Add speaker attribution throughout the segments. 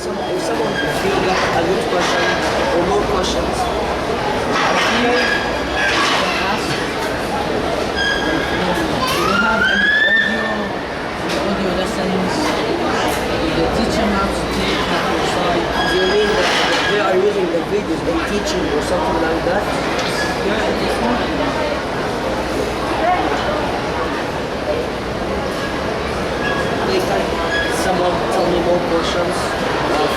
Speaker 1: if someone feel got a good question or more questions,
Speaker 2: Here, you can ask, do you have any audio lessons? The teacher how to teach, how to recite?
Speaker 1: do you mean that they are using the videos in teaching or something like that?
Speaker 2: Yeah, it is not.
Speaker 1: They can someone tell me more questions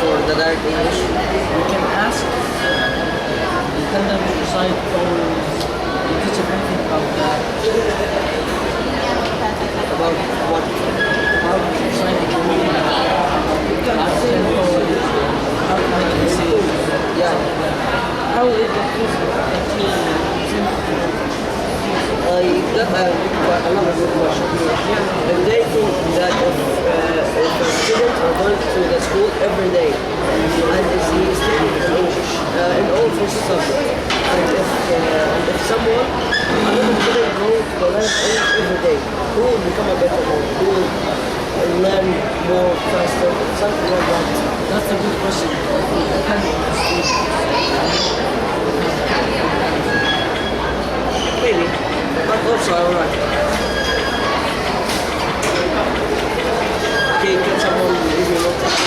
Speaker 1: for the direct English.
Speaker 2: You can ask, you tell them to recite poems, you teach them anything about that.
Speaker 1: About what?
Speaker 2: How to recite the Quran, how to tell poems, how to make essays.
Speaker 1: Yeah.
Speaker 2: How is the team
Speaker 1: That another good question. If they think that if a student are going to the school every day and is he studying English in all four subjects, and if someone another student go to learn English every day, who will become a better one? Who will learn more faster? Something like that.
Speaker 2: That's a good question. Depending on the student.
Speaker 1: Maybe, but also alright. Okay, can someone give me notice?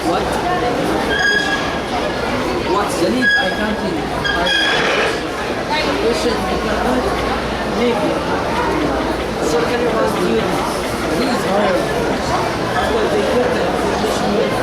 Speaker 1: What? What's the
Speaker 2: Delete, I can't hear you. Question, I cannot. Maybe.
Speaker 1: So can you ask you?
Speaker 2: Please hire. After they get the information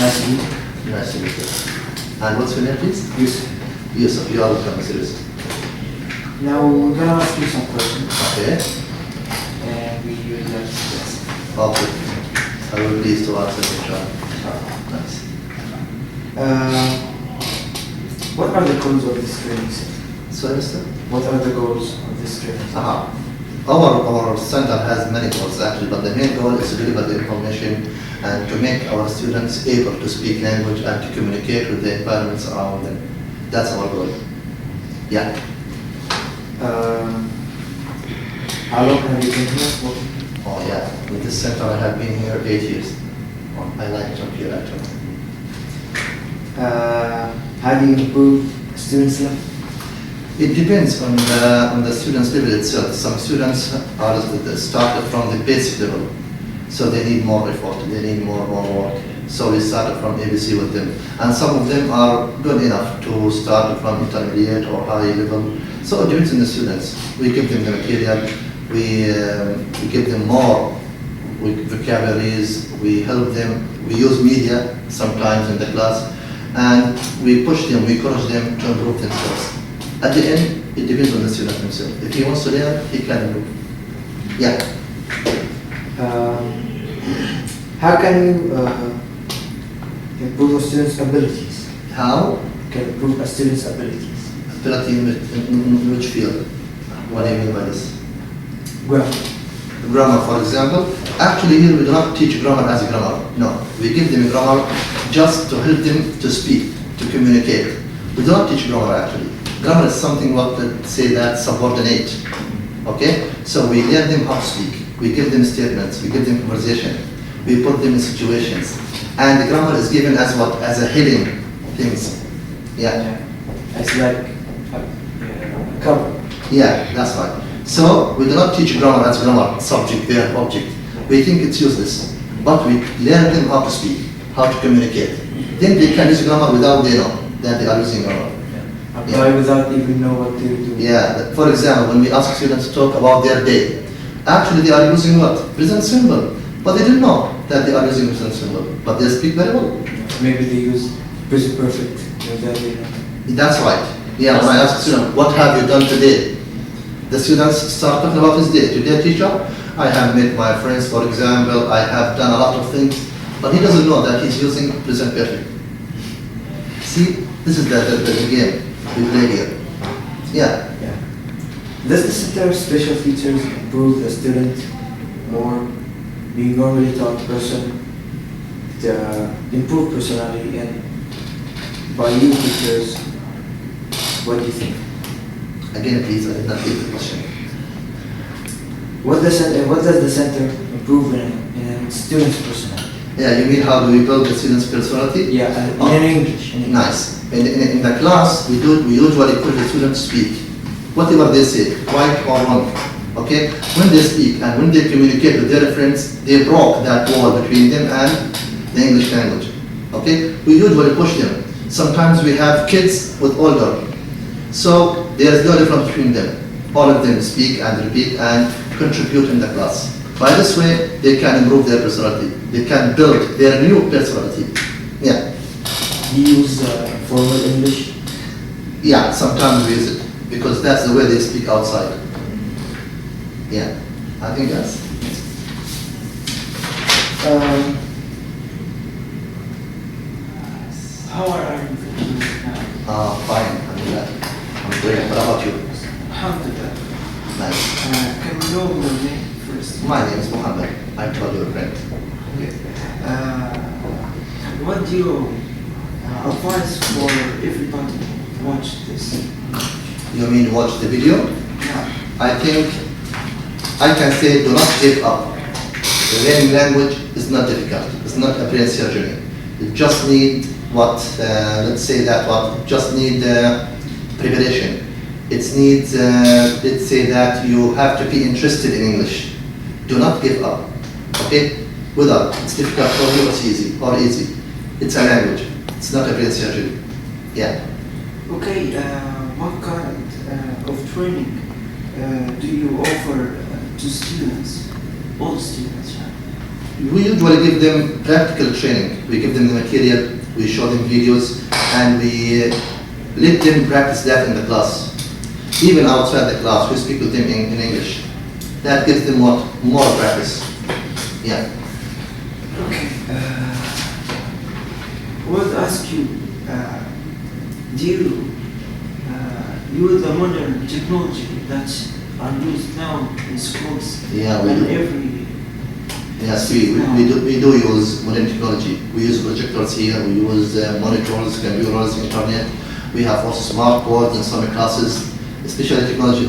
Speaker 2: Nice to meet you.
Speaker 3: Nice to meet you. And what's your name, please?
Speaker 2: Yusuf.
Speaker 3: Yusuf, you are welcome, seriously.
Speaker 2: Now we're gonna ask you some questions,
Speaker 3: Okay.
Speaker 2: and we will just
Speaker 3: Okay. I will be pleased to answer the child. Nice.
Speaker 2: what are the goals of this training center?
Speaker 3: Sorry, sir?
Speaker 2: What are the goals of this training center?
Speaker 3: Our center has many goals actually, but the main goal is to deliver the information and to make our students able to speak language and to communicate with the environments around them. That's our goal. Yeah.
Speaker 2: How long have you been here for?
Speaker 3: Oh yeah. With this center I have been here 8 years. I like job here actually.
Speaker 2: How do you improve students' level?
Speaker 3: It depends on the student's level itself. Some students are started from the basic level, so they need more effort, they need more work. So we started from ABC with them, and some of them are good enough to start from intermediate or high level. So it depends on the students. We give them the material, we give them more vocabularies, we help them, we use media sometimes in the class, and we push them, we encourage them to improve themselves. At the end, it depends on the student himself. If he wants to learn, he can improve. Yeah.
Speaker 2: How can you improve a student's abilities?
Speaker 3: How?
Speaker 2: Can improve a student's abilities?
Speaker 3: Ability in which field? What do you mean by this?
Speaker 2: Well,
Speaker 3: Grammar, for example. Actually, here we do not teach grammar as a grammar. No, we give them grammar just to help them to speak, to communicate. We do not teach grammar actually. Grammar is something what let's say that subordinate. Okay? So we learn them how to speak. We give them statements. We give them conversation. We put them in situations. And the grammar is given as what? As a heading things. Yeah.
Speaker 2: it's like a cover.
Speaker 3: Yeah, that's right. So we do not teach grammar as grammar, subject, verb, object. We think it's useless. But we learn them how to speak, how to communicate. Then they can use grammar without they know that they are using grammar.
Speaker 2: Apply without even know what they're doing.
Speaker 3: Yeah, for example, when we ask students to talk about their day, actually they are using what? Present simple. But they didn't know that they are using present simple. But they speak very well.
Speaker 2: Maybe they use present perfect. Without they know.
Speaker 3: That's right. Yeah, when I ask a student, what have you done today? The students start talking about his day. Today, teacher, I have met my friends, for example, I have done a lot of things, but he doesn't know that he's using present perfect. See, this is the game we play here. Yeah.
Speaker 2: Does the center's special features improve the student more? Being normally taught person, the improved personality, and by you teachers, what do you think?
Speaker 3: Again, please, I did not get the question.
Speaker 2: What does the center improve in students' personality?
Speaker 3: Yeah, you mean how do we build the student's personality?
Speaker 2: Yeah, in English.
Speaker 3: Nice. In the class, we usually put the students speak. Whatever they say, right or wrong. Okay? When they speak and when they communicate with their friends, they broke that wall between them and the English language. Okay? We usually push them. Sometimes we have kids with older. So there is no difference between them. All of them speak and repeat and contribute in the class. By this way, they can improve their personality. They can build their new personality. Yeah.
Speaker 2: Do you use formal English?
Speaker 3: Yeah, sometimes we use it because that's the way they speak outside. Yeah, I think that's.
Speaker 2: How are you now?
Speaker 3: Fine, I'm great. What about you?
Speaker 2: Alhamdulillah.
Speaker 3: Nice.
Speaker 2: Can we know your name first?
Speaker 3: My name is Mohammed. I told you a friend.
Speaker 2: Okay. What do you advise for everybody to watch this?
Speaker 3: You mean watch the video?
Speaker 2: Yeah.
Speaker 3: I think I can say do not give up. Learning language is not difficult. It's not a brain surgery. You just need let's say that just need preparation. It needs, let's say that you have to be interested in English. Do not give up, okay? Whether it's difficult for you or easy. It's a language. It's not a brain surgery. Yeah.
Speaker 2: Okay, what kind of training do you offer to students, all students?
Speaker 3: We usually give them practical training. We give them the material, we show them videos, and we let them practice that in the class. Even outside the class, we speak with them in English. That gives them more practice. Yeah.
Speaker 4: Okay. I want to ask you, do you use the modern technology that are used now in schools?
Speaker 3: Yeah, we
Speaker 4: and
Speaker 3: do.
Speaker 4: every
Speaker 3: Yes, we do use modern technology. We use projectors here, we use monitors, computers, internet. We have also smart boards in some classes, especially technology.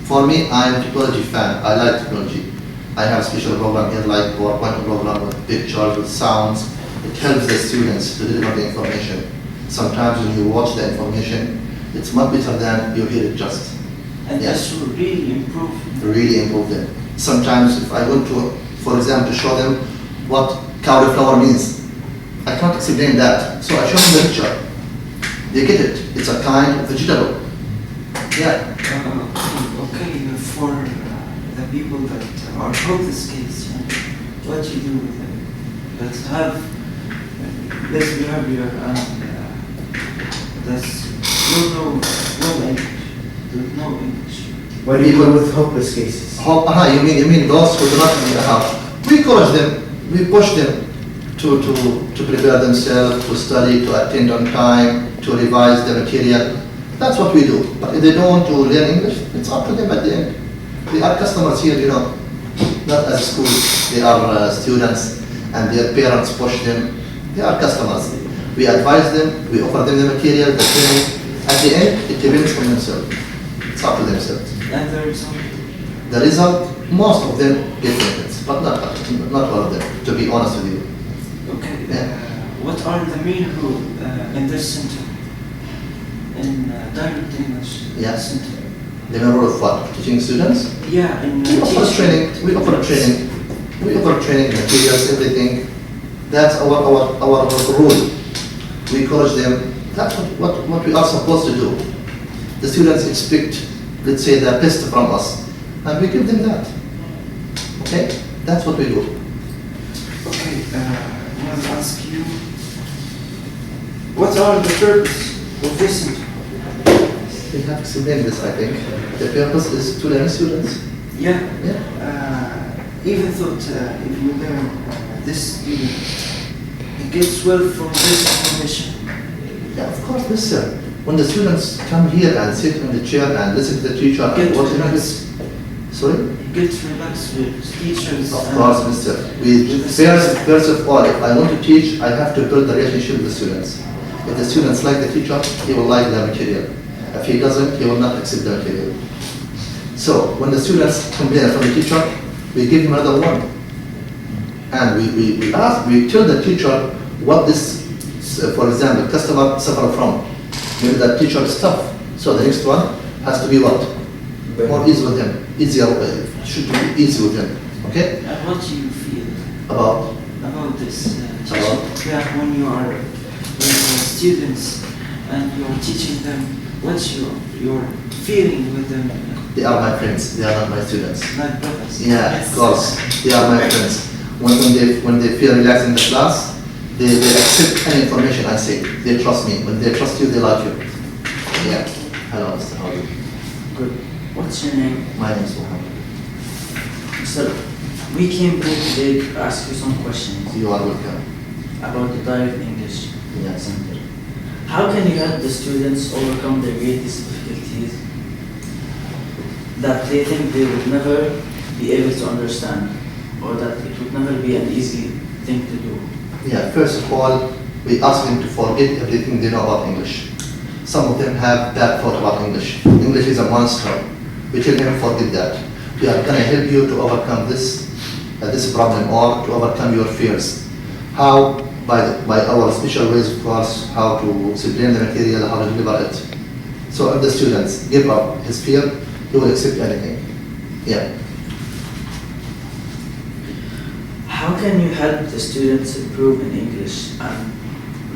Speaker 3: For me, I'm a technology fan. I like technology. I have a special program here like PowerPoint program with pictures, with sounds. It helps the students to deliver the information. Sometimes when you watch the information, it's much better than you hear it just.
Speaker 4: and
Speaker 3: Yes.
Speaker 4: this will really improve.
Speaker 3: Really improve them. Sometimes if I want to, for example, show them what cauliflower means, I can't explain that. So I show them the picture. They get it. It's a kind of vegetable. Yeah.
Speaker 4: Okay, for the people that are hopeless kids, what you do with them that have this behavior and that's don't know no English, don't know English.
Speaker 2: What do you do with hopeless cases?
Speaker 3: You mean those who do not need a house? We encourage them. We push them to prepare themselves, to study, to attend on time, to revise the material. That's what we do. But if they don't want to learn English, it's up to them at the end. They are customers here, not as school. They are students, and their parents push them. They are customers. We advise them, we offer them the material, the training. At the end, it depends on themselves. It's up to themselves.
Speaker 4: And the result,
Speaker 3: The result, most of them get benefits, but not all of them, to be honest with you.
Speaker 4: okay.
Speaker 3: Yeah.
Speaker 4: What are the main role in this center? In direct English
Speaker 3: Yes.
Speaker 4: center?
Speaker 3: The number of what? Teaching students?
Speaker 4: Yeah, in
Speaker 3: We offer
Speaker 4: teaching.
Speaker 3: training. We offer training. We offer training materials, everything. That's our rule. We encourage them. That's what we are supposed to do. The students expect, let's say, the best from us, and we give them that. Okay, that's what we do.
Speaker 4: Okay, I want to ask you, what are the purpose of this center?
Speaker 3: We have explained this, I think. The purpose is to learn students.
Speaker 4: Yeah.
Speaker 3: Yeah.
Speaker 4: Even though if you learn this student, he gets well from this information.
Speaker 3: Yeah, of course, mister. When the students come here and sit in the chair and listen to the teacher
Speaker 4: Get
Speaker 3: and watch
Speaker 4: relaxed.
Speaker 3: Sorry?
Speaker 4: He gets relaxed with teachers.
Speaker 3: Of
Speaker 4: and-
Speaker 3: course, mister. First of all, if I want to teach, I have to build a relationship with the students. If the students like the teacher, he will like the material. If he doesn't, he will not accept the material. So, when the students complain from the teacher, we give him another one. And we tell the teacher what this, for example, customer suffer from. Maybe that teacher is tough. So the next one has to be what? More easy with him. Easier, should be easy with him. Okay?
Speaker 4: And what do you feel
Speaker 3: About
Speaker 4: about this?
Speaker 3: About?
Speaker 4: Yeah, when you are with the students and you are teaching them, what's your feeling with them?
Speaker 3: they are my friends. They are not my students.
Speaker 4: Like brothers.
Speaker 3: Yeah, of course. They are my friends. When they feel relaxed in the class, they accept any information I say. They trust me. When they trust you, they like you. Yeah. Hello, Mr. How are you?
Speaker 5: Good. What's your name?
Speaker 3: My name is Mohammed.
Speaker 5: Sir, we came here today to ask you some questions
Speaker 3: You are welcome.
Speaker 5: about the direct English
Speaker 3: Yes.
Speaker 5: center. How can you help the students overcome their greatest difficulties that they think they would never be able to understand, or that it would never be an easy thing to do?
Speaker 3: Yeah, first of all, we ask them to forget everything they know about English. Some of them have bad thought about English. English is a monster. We tell them forget that. We are going to help you to overcome this problem or to overcome your fears. How? By our special ways, of course, how to explain the material, how to deliver it. So if the students give up his fear, he will accept anything. Yeah.
Speaker 5: How can you help the students improve in English and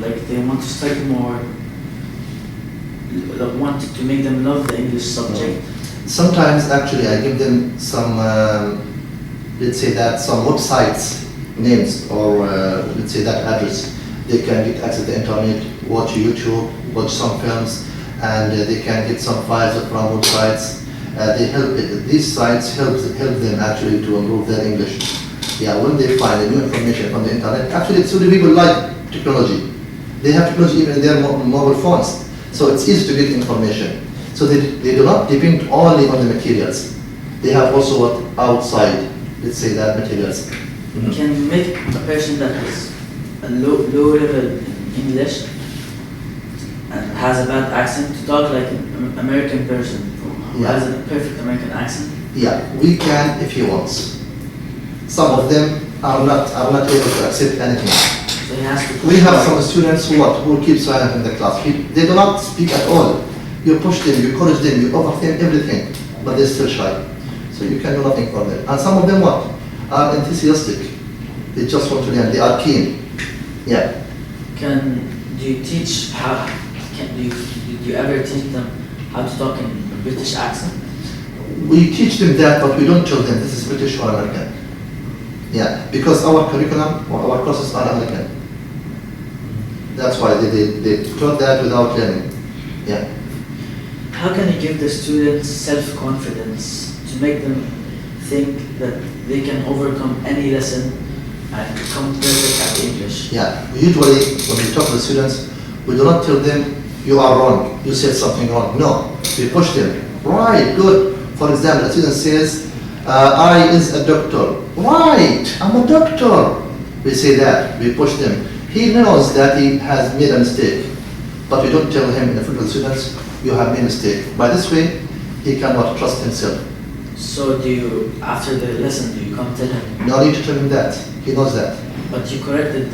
Speaker 5: like they want to study more, want to make them love the English subject?
Speaker 3: Sometimes, actually, I give them some, let's say that, some websites names or let's say that address, they can get access to the internet, watch YouTube, watch some films, and they can get some files from websites. These sites help them actually to improve their English. Yeah, when they find the new information from the internet, actually student people like technology. They have technology even in their mobile phones, so it's easy to get information. So they do not depend only on the materials. They have also what outside, let's say that materials.
Speaker 5: Can you make a person that is a low level in English and has a bad accent to talk like an American person who has a perfect American accent?
Speaker 3: Yeah, we can if he wants. Some of them are not able to accept anything.
Speaker 5: So he has to
Speaker 3: We have some students who keep silent in the class. They do not speak at all. You push them, you encourage them, you offer them everything, but they're still shy. So you can do nothing for them. And some of them are enthusiastic. They just want to learn. They are keen. Yeah.
Speaker 5: Do you teach did you ever teach them how to talk in a British accent?
Speaker 3: We teach them that, but we don't tell them this is British or American. Yeah, because our curriculum or our courses are American. That's why they taught that without learning. Yeah.
Speaker 5: How can you give the students self-confidence to make them think that they can overcome any lesson and become perfect at English?
Speaker 3: Yeah, usually when we talk to the students, we do not tell them you are wrong, you said something wrong. No, we push them. Right, good. For example, a student says, I is a doctor. Right, I'm a doctor. We say that, we push them. He knows that he has made a mistake, but we don't tell him in front of the students, you have made a mistake. By this way, he cannot trust himself.
Speaker 5: So after the lesson, do you come tell him?
Speaker 3: No need to tell him that, he knows that.
Speaker 5: But you corrected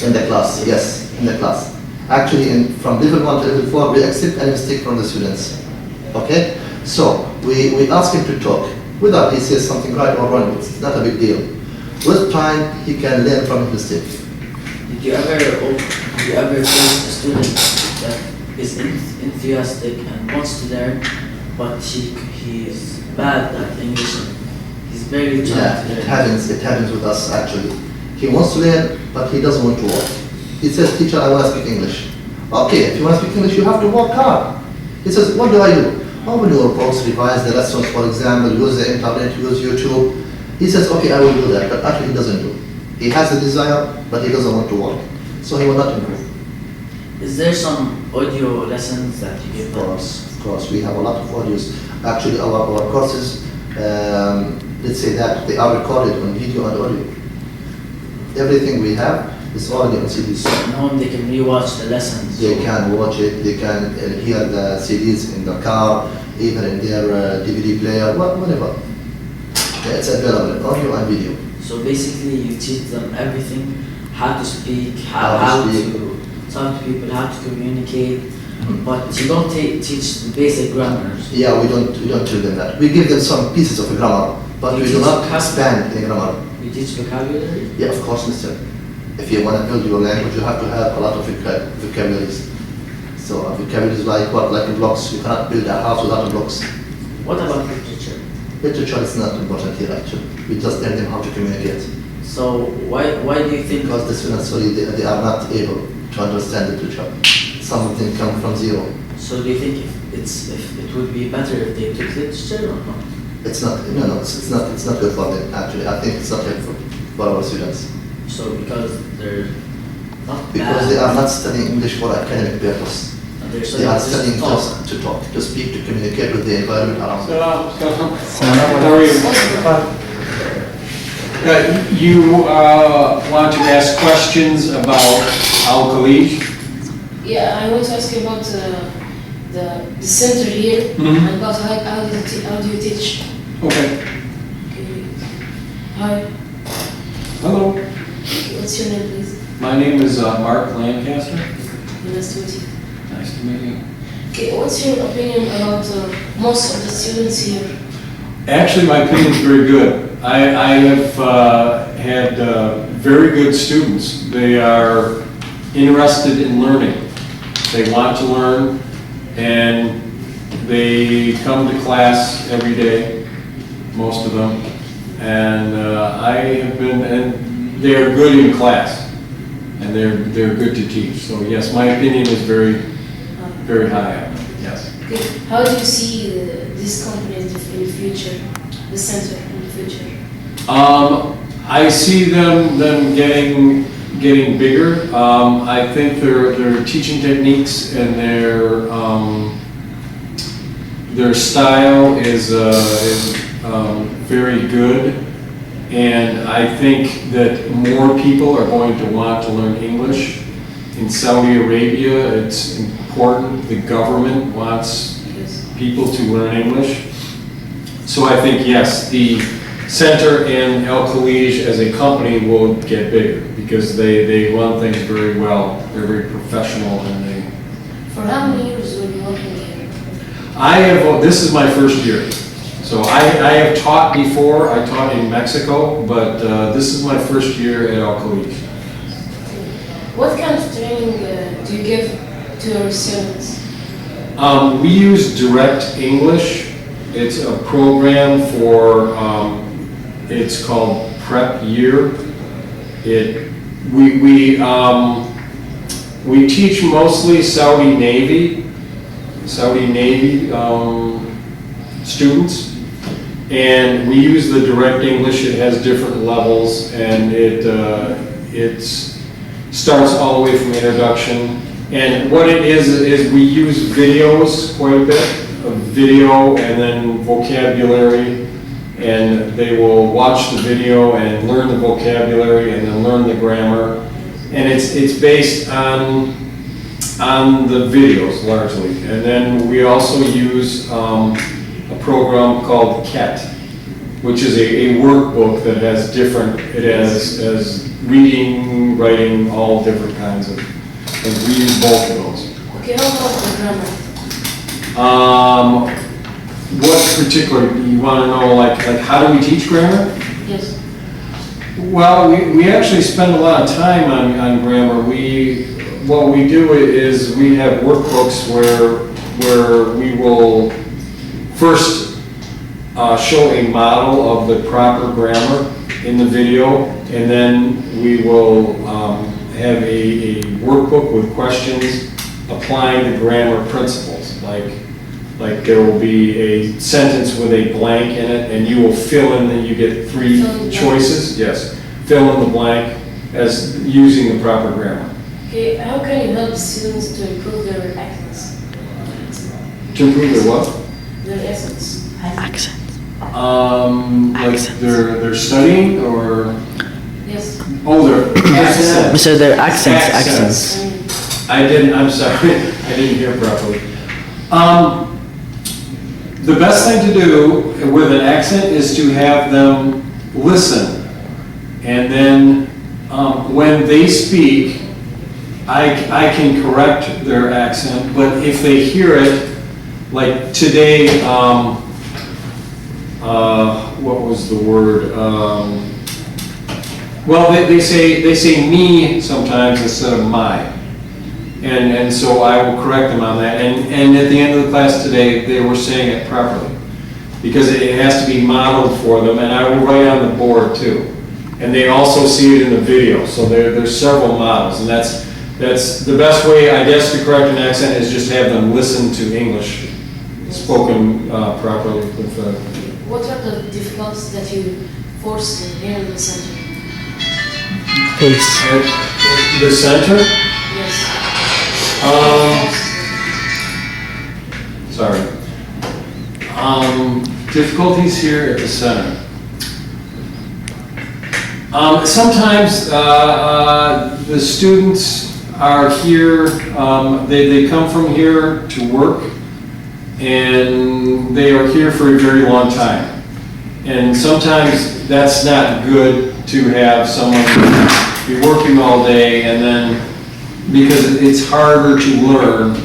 Speaker 3: In the class, yes, in the class. Actually, from level 1 to level 4, we accept any mistake from the students. Okay? So, we ask him to talk. Whether he says something right or wrong, it's not a big deal. With time, he can learn from his mistake.
Speaker 5: Did you ever face a student that is enthusiastic and wants to learn, but he is bad at English and he's barely trying to learn?
Speaker 3: It happens with us actually. He wants to learn, but he doesn't want to work. He says, teacher, I want to speak English. Okay, if you want to speak English, you have to work hard. He says, what do I do? Open your books, revise the lessons, for example, use the internet, use YouTube. He says, okay, I will do that, but actually he doesn't do. He has a desire, but he doesn't want to work, so he will not improve.
Speaker 5: Is there some audio lessons that you give them?
Speaker 3: Of course, we have a lot of audios. Actually, our courses, let's say that they are recorded on video and audio. Everything we have is already on CDs.
Speaker 5: At home they can rewatch the lessons.
Speaker 3: They can watch it, they can hear the CDs in the car, even in their DVD player, whatever. Yeah, it's available in audio and video.
Speaker 5: So basically you teach them everything, how to speak, how to talk to people, how to communicate, but you don't teach the basic grammars.
Speaker 3: Yeah, we don't tell them that. We give them some pieces of grammar, but we do not expand the grammar.
Speaker 5: You teach vocabulary?
Speaker 3: Yeah, of course, mister. If you want to build your language, you have to have a lot of vocabularies. So vocabularies like what? Like blocks. You cannot build a house without blocks.
Speaker 5: What about literature?
Speaker 3: Literature is not important here actually. We just learn them how to communicate.
Speaker 5: So why do you think?
Speaker 3: Because the students, they are not able to understand literature. Some of them come from zero.
Speaker 5: So do you think if it would be better if they took literature or not?
Speaker 3: It's not. No, it's not good for them actually. I think it's not helpful for our students.
Speaker 5: So because they're not
Speaker 3: because
Speaker 5: bad,
Speaker 3: they are not studying English for academic purpose. They are studying just to talk, to speak, to communicate with the environment around them.
Speaker 6: You want to ask questions about Al-Henawy?
Speaker 7: Yeah, I want to ask you about the center here and about how do you teach?
Speaker 6: Okay.
Speaker 7: Hi.
Speaker 6: Hello.
Speaker 7: What's your name, please?
Speaker 6: My name is Mark Lancaster.
Speaker 7: Nice to meet you.
Speaker 6: Nice to meet you.
Speaker 7: Okay, what's your opinion about most of the students here?
Speaker 6: Actually, my opinion is very good. I have had very good students. They are interested in learning. They want to learn, and they come to class every day, most of them. And I have been, and they're good in class, and they're good to teach. So yes, my opinion is very high on them, yes.
Speaker 7: Okay. How do you see this company in the future, the center in the future?
Speaker 6: I see them getting bigger. I think their teaching techniques and their style is very good, and I think that more people are going to want to learn English. In Saudi Arabia, it's important. The government wants people to learn English. So I think, yes, the center and Al-Khalij as a company will get bigger because they run things very well. They're very professional, and they...
Speaker 7: For how many years were you working here?
Speaker 6: This is my first year. So I have taught before. I taught in Mexico, but this is my first year at Al-Khalij.
Speaker 7: What kind of training do you give to your students?
Speaker 6: We use direct English. It's a program for, it's called Prep Year. We teach mostly Saudi Navy students, and we use the direct English. It has different levels, and it starts all the way from introduction. And what it is we use videos quite a bit, of video and then vocabulary, and they will watch the video and learn the vocabulary and then learn the grammar. And it's based on the videos largely. And then we also use a program called KET, which is a workbook that has it has reading, writing, all different kinds of, and we use both of those.
Speaker 7: Okay, how about the grammar?
Speaker 6: What particular, you want to know, like how do we teach grammar?
Speaker 7: Yes.
Speaker 6: Well, we actually spend a lot of time on grammar. What we do is we have workbooks where we will first show a model of the proper grammar in the video, and then we will have a workbook with questions applying the grammar principles. Like there will be a sentence with a blank in it, and you will fill in, and you get 3 choices. Yes, fill in the blank as using the proper grammar.
Speaker 7: Okay, how can you help students to improve their accents?
Speaker 6: To improve their what?
Speaker 7: Their accents.
Speaker 6: Like they're studying, or?
Speaker 7: Yes.
Speaker 6: Oh, their accents.
Speaker 5: So their accents.
Speaker 6: I'm sorry, I didn't hear properly. The best thing to do with an accent is to have them listen, and then when they speak, I can correct their accent, but if they hear it, like today, what was the word? Well, they say me sometimes instead of my. And so I will correct them on that. And at the end of the class today, they were saying it properly, because it has to be modeled for them, and I will write on the board too. And they also see it in the video, so there's several models, and that's the best way, I guess, to correct an accent is just have them listen to English spoken properly.
Speaker 7: What are the difficulties that you force here in the center?
Speaker 5: Pace.
Speaker 6: At the center?
Speaker 7: Yes.
Speaker 6: Sorry. Difficulties here at the center. Sometimes the students are here, they come from here to work, and they are here for a very long time. And sometimes that's not good to have someone be working all day, and then, because it's harder to learn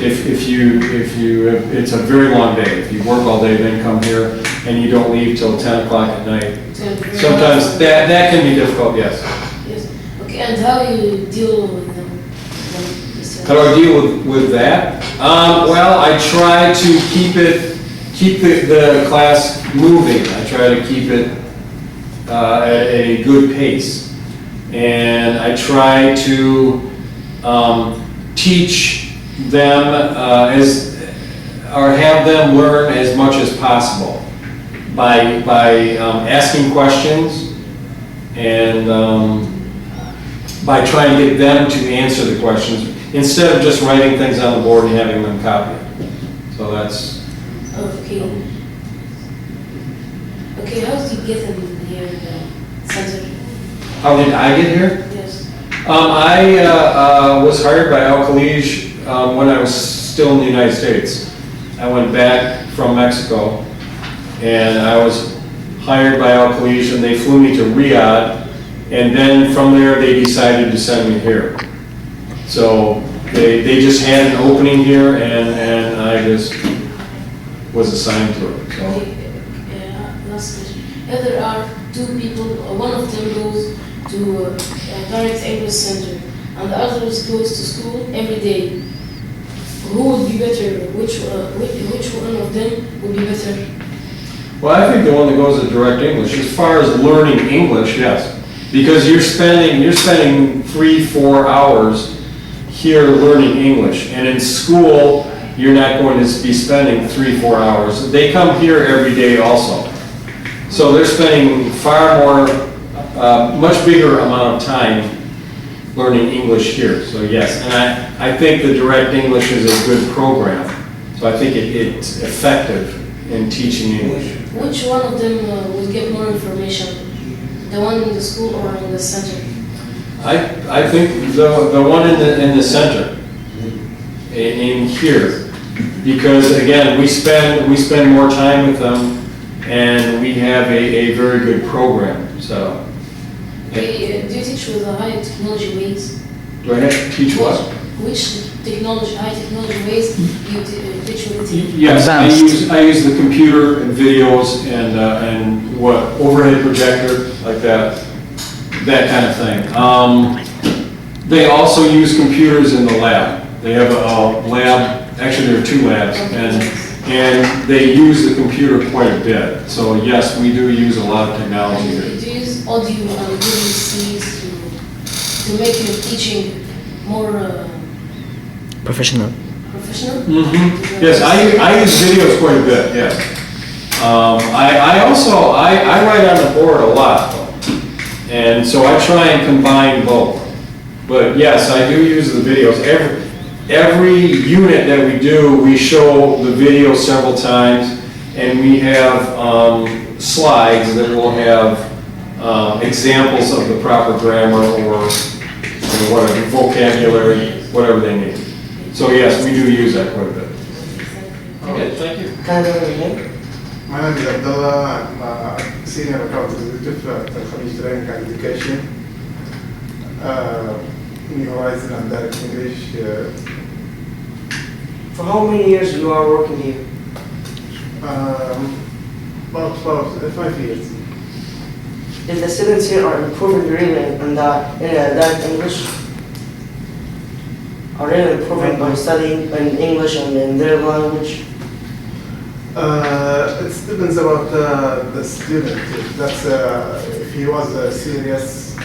Speaker 6: if it's a very long day. If you work all day, then come here, and you don't leave till 10 o'clock at night. Sometimes that can be difficult, yes.
Speaker 7: Yes. Okay, and how you deal with them?
Speaker 6: How do I deal with that? Well, I try to keep the class moving. I try to keep it at a good pace. and I try to teach them or have them learn as much as possible by asking questions and by trying to get them to answer the questions instead of just writing things on the board and having them copy it. So that's...
Speaker 7: Okay. Okay, how did you get in here in the center?
Speaker 6: How did I get here?
Speaker 7: Yes.
Speaker 6: I was hired by Al-Henawy when I was still in the United States. I went back from Mexico and I was hired by Al-Henawy and they flew me to Riyadh, and then from there they decided to send me here. So they just had an opening here and I just was assigned to it. So.
Speaker 7: Okay, last question. If there are two people, one of them goes to direct English center and the other goes to school every day, who would be better? Which one of them would be better?
Speaker 6: Well, I think the one that goes to direct English, as far as learning English, yes. Because you're spending 3-4 hours here learning English, and in school you're not going to be spending 3-4 hours. They come here every day also, so they're spending far more, much bigger amount of time learning English here. So yes, and I think the direct English is a good program. So I think it's effective in teaching English.
Speaker 7: Which one of them would get more information? The one in the school or in the center?
Speaker 6: I think the one in the center, in here, because again we spend more time with them, and we have a very good program. So.
Speaker 7: Okay, do you teach with the high technology ways?
Speaker 6: Do I have to teach what?
Speaker 7: Which technology, high technology ways do you teach with?
Speaker 6: Yes, I use the computer and videos and what overhead projector, like that kind of thing. They also use computers in the lab. They have a lab. Actually, there are 2 labs, and they use the computer quite a bit. So yes, we do use a lot of technology here.
Speaker 7: Do you use audio and video Cs to make your teaching more
Speaker 1: Professional.
Speaker 7: professional?
Speaker 6: Mm-hmm. Yes, I use videos quite a bit. Yes. I also write on the board a lot, though, and so I try and combine both. But yes, I do use the videos. Every unit that we do, we show the video several times, and we have slides that will have examples of the proper grammar or whatever, vocabulary, whatever they need. So yes, we do use that quite a bit. Okay, thank you.
Speaker 1: Can I know your name?
Speaker 8: My name is Abdullah. I'm a senior account executive at Al-Henawy Training and Education. New Horizon and Direct English.
Speaker 1: For how many years you are working here?
Speaker 8: About 5 years.
Speaker 1: If the students here are improving really in direct English, are really improving by studying in English and in their language?
Speaker 8: It depends about the student. If he was serious,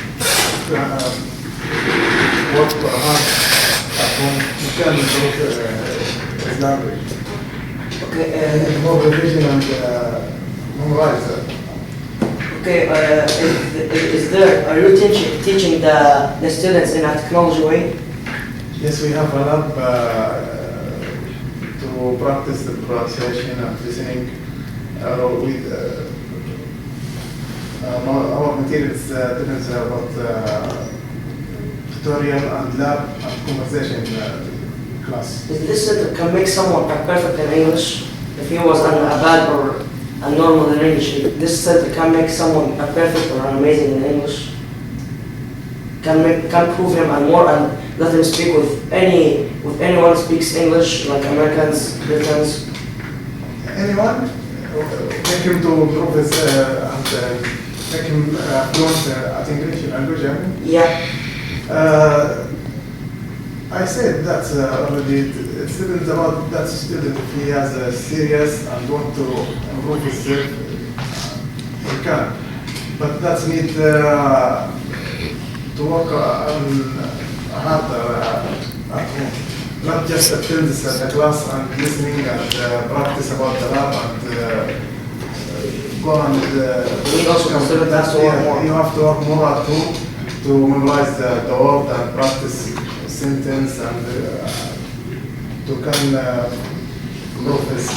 Speaker 8: work hard at home, he can improve his language.
Speaker 1: Okay.
Speaker 8: More revision and memorize it.
Speaker 1: Okay. Are you teaching the students in a technology way?
Speaker 8: Yes, we have a lab to practice the pronunciation and listening. Our materials depends about tutorial and lab and conversation class.
Speaker 1: This can make someone perfect in English. If he was a bad or a normal in English, this can make someone perfect or amazing in English. Can prove him and more and let him speak with anyone who speaks English, like Americans, Britons.
Speaker 8: Anyone? Make him to improve his and make him fluent at English language.
Speaker 1: Yeah.
Speaker 8: I said that already. It depends about that student. If he has a serious and want to improve himself, he can. But that's need to work hard at home, not just attend the class and listening and practice about the lab and go and
Speaker 2: We also consider that to work more.
Speaker 8: You have to work more at home to memorize the word and practice sentence and to can improve his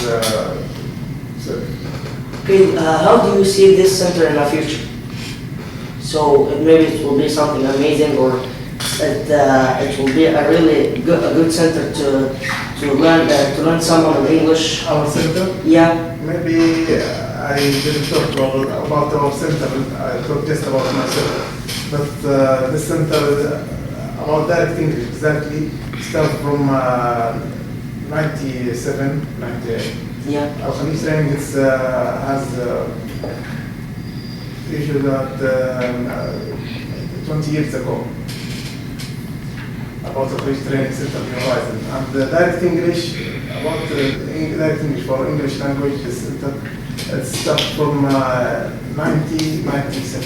Speaker 8: self.
Speaker 1: Okay, how do you see this center in the future? So maybe it will be something amazing, or it will be a good center to learn someone in English.
Speaker 8: Our center?
Speaker 1: Yeah.
Speaker 8: Maybe I didn't talk about our center, I talked just about myself. But this center, about direct English, exactly, starts from 97, 98.
Speaker 1: Yeah.
Speaker 8: Al-Henawy training has issued that 20 years ago about the British Training Center in Horizon. And the direct English, about direct English for English language, the center, it starts from 1997.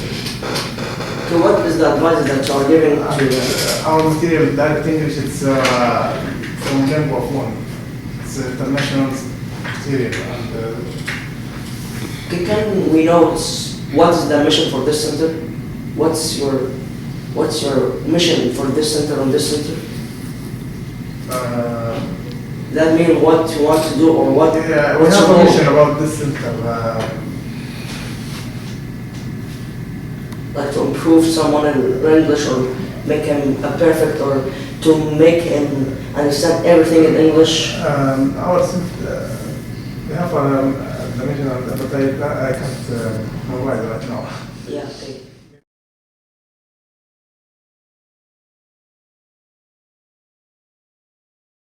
Speaker 1: So what is the advice that you are giving to
Speaker 8: Our material, direct English, it's from Lingua Phone. It's international material. And,
Speaker 1: can we know what is the mission for this center? What's your mission for this center and this center? That means what you want to do, or what?
Speaker 8: Yeah, we
Speaker 1: what's
Speaker 8: have
Speaker 1: your
Speaker 8: a
Speaker 1: goal?
Speaker 8: mission about this center.
Speaker 1: Like to improve someone in English, or make him a perfect, or to make him understand everything in English.
Speaker 8: Our center, we have the mission, but I can't memorize right now.
Speaker 1: Yeah. Okay.